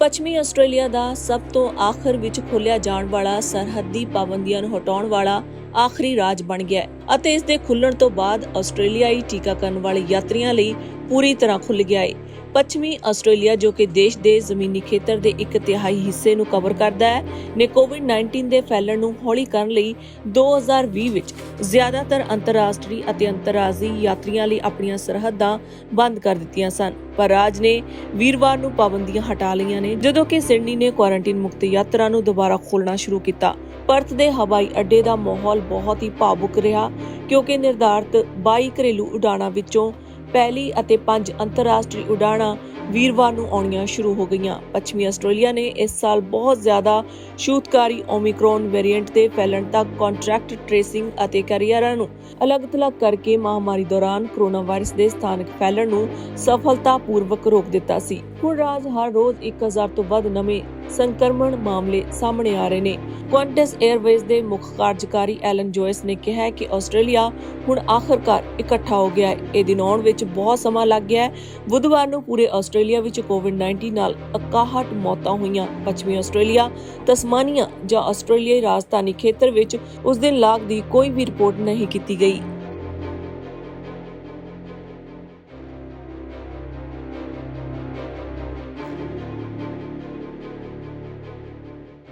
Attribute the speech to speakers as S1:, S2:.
S1: ਪੱਛਮੀ ਆਸਟ੍ਰੇਲੀਆ ਦਾ ਸਭ ਤੋਂ ਆਖਰ ਵਿੱਚ ਖੋਲ੍ਹਿਆ ਜਾਣ ਵਾਲਾ ਸਰਹੱਦੀ ਪਾਬੰਦੀਆਂ ਨੂੰ ਹਟਾਉਣ ਵਾਲਾ ਆਖਰੀ ਰਾਜ ਬਣ ਗਿਆ ਹੈ ਅਤੇ ਇਸ ਦੇ ਖੁੱਲਣ ਤੋਂ ਬਾਅਦ ਆਸਟ੍ਰੇਲੀਆਈ ਟੀਕਾਕਰਨ ਵਾਲੇ ਯਾਤਰੀਆਂ ਲਈ ਪੂਰੀ ਤਰ੍ਹਾਂ ਖੁੱਲ੍ਹ ਗਿਆ ਹੈ। ਪੱਛਮੀ ਆਸਟ੍ਰੇਲੀਆ, ਜੋ ਕਿ ਦੇਸ਼ ਦੇ ਜ਼ਮੀਨੀ ਖੇਤਰ ਦੇ 1/3 ਹਿੱਸੇ ਨੂੰ ਕਵਰ ਕਰਦਾ ਹੈ, ਨੇ ਕੋਵਿਡ-19 ਦੇ ਫੈਲਣ ਨੂੰ ਹੌਲੀ ਕਰਨ ਲਈ 2020 ਵਿੱਚ ਜ਼ਿਆਦਾਤਰ ਅੰਤਰਰਾਸ਼ਟਰੀ ਅਤੇ ਅੰਤਰਰਾਜੀ ਯਾਤਰੀਆਂ ਲਈ ਆਪਣੀਆਂ ਸਰਹੱਦਾਂ ਬੰਦ ਕਰ ਦਿੱਤੀਆਂ ਸਨ। ਪਰ ਰਾਜ ਨੇ ਵੀਰਵਾਰ ਨੂੰ ਪਾਬੰਦੀਆਂ ਹਟਾ ਲਈਆਂ ਨੇ, ਜਦੋਂ ਕਿ ਸਿਡਨੀ ਨੇ ਕੁਆਰੰਟੀਨ ਮੁਕਤ ਯਾਤਰਾ ਨੂੰ ਦੁਬਾਰਾ ਖੋਲ੍ਹਣਾ ਸ਼ੁਰੂ ਕੀਤਾ। ਪਰਥ ਦੇ ਹਵਾਈ ਅੱਡੇ ਦਾ ਮਾਹੌਲ ਬਹੁਤ ਹੀ ਭਾਵੁਕ ਰਿਹਾ, ਕਿਉਂਕਿ ਨਿਰਧਾਰਤ 22 ਘਰੇਲੂ ਉਡਾਣਾਂ ਵਿੱਚੋਂ ਪਹਿਲੀ ਅਤੇ 5 ਅੰਤਰਰਾਸ਼ਟਰੀ ਉਡਾਣਾਂ ਵੀਰਵਾਰ ਨੂੰ ਆਉਣੀਆਂ ਸ਼ੁਰੂ ਹੋ ਗਈਆਂ। ਪੱਛਮੀ ਆਸਟ੍ਰੇਲੀਆ ਨੇ ਇਸ ਸਾਲ ਬਹੁਤ ਜ਼ਿਆਦਾ ਛੂਤਕਾਰੀ ਓਮਿਕਰੋਨ ਵੇਰੀਐਂਟ ਦੇ ਫੈਲਣ ਤੱਕ ਕੰਟੈਕਟ ਟ੍ਰੇਸਿੰਗ ਅਤੇ ਕੈਰੀਅਰਾਂ ਨੂੰ ਅਲੱਗ-ਥਲੱਗ ਕਰਕੇ ਮਹਾਮਾਰੀ ਦੌਰਾਨ ਕੋਰੋਨਾ ਵਾਇਰਸ ਦੇ ਸਥਾਨਕ ਫੈਲਣ ਨੂੰ ਸਫਲਤਾਪੂਰਵਕ ਰੋਕ ਦਿੱਤਾ ਸੀ। ਹੁਣ ਰਾਜ ਹਰ ਰੋਜ਼ 1000 ਤੋਂ ਵੱਧ ਨਵੇਂ ਸੰਕਰਮਣ ਮਾਮਲੇ ਸਾਹਮਣੇ ਆ ਰਹੇ ਨੇ। ਕੁਆਂਟਸ 에ਅਰਵੇਜ਼ ਦੇ ਮੁੱਖ ਕਾਰਜਕਾਰੀ ਐਲਨ ਜੋਇਸ ਨੇ ਕਿਹਾ ਕਿ ਆਸਟ੍ਰੇਲੀਆ ਹੁਣ ਆਖਰਕਾਰ ਇਕੱਠਾ ਹੋ ਗਿਆ ਹੈ। ਇਹ ਦਿਨ ਆਉਣ ਵਿੱਚ ਬਹੁਤ ਸਮਾਂ ਲੱਗ ਗਿਆ ਹੈ। ਬੁੱਧਵਾਰ ਨੂੰ ਪੂਰੇ ਆਸਟ੍ਰੇਲੀਆ ਵਿੱਚ ਕੋਵਿਡ-19 ਨਾਲ 61 ਮੌਤਾਂ ਹੋਈਆਂ। ਪੱਛਮੀ ਆਸਟ੍ਰੇਲੀਆ, ਤਸਮਾਨੀਆ ਜਾਂ ਆਸਟ੍ਰੇਲੀਆਈ ਰਾਜਧਾਨੀ ਖੇਤਰ ਵਿੱਚ ਉਸ ਦਿਨ ਲਾਗ ਦੀ ਕੋਈ ਵੀ ਰਿਪੋਰਟ ਨਹੀਂ ਕੀਤੀ ਗਈ।